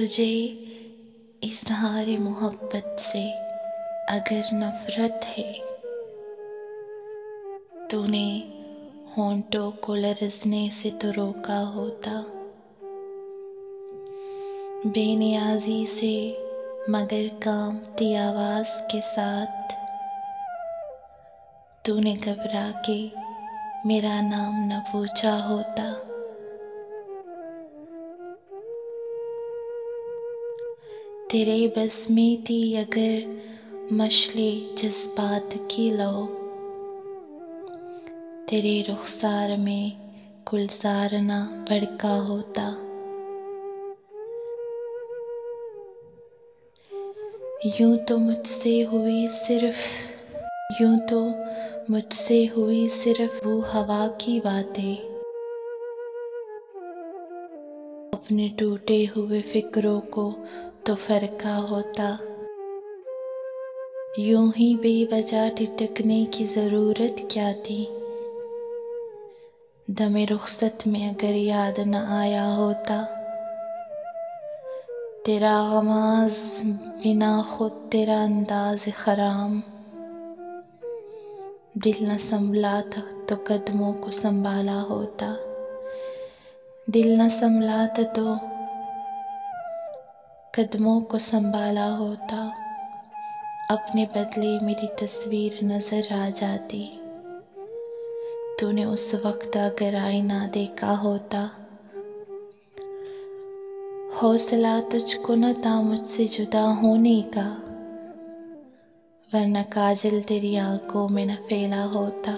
तुझे इज़हार मोहब्बत से अगर नफ़रत है, तूने होंठों को लरज़ने से तो रोका होता। बेनियाज़ी से मगर कांपती आवाज़ के साथ तूने घबरा के मेरा नाम न पूछा होता। तेरे बस में थी अगर मशले जज्बात की लो, तेरे रुखसार में गुलजार ना भड़का होता। यूं तो मुझसे हुई सिर्फ वो हवा की बातें, अपने टूटे हुए फिक्रों को तो फरका होता। यूं ही बेवजह ठिठकने की ज़रूरत क्या थी, दमे रुखसत में अगर याद न आया होता। तेरा गमाज़ बिना खुद तेरा अंदाज़ खराम, दिल न संभला था तो कदमों को संभाला होता। दिल न संभला था तो कदमों को संभाला होता। अपने बदले मेरी तस्वीर नजर आ जाती, तूने उस वक्त अगर आईना देखा होता। हौसला तुझको न था मुझसे जुदा होने का, वरना काजल तेरी आंखों में न फैला होता।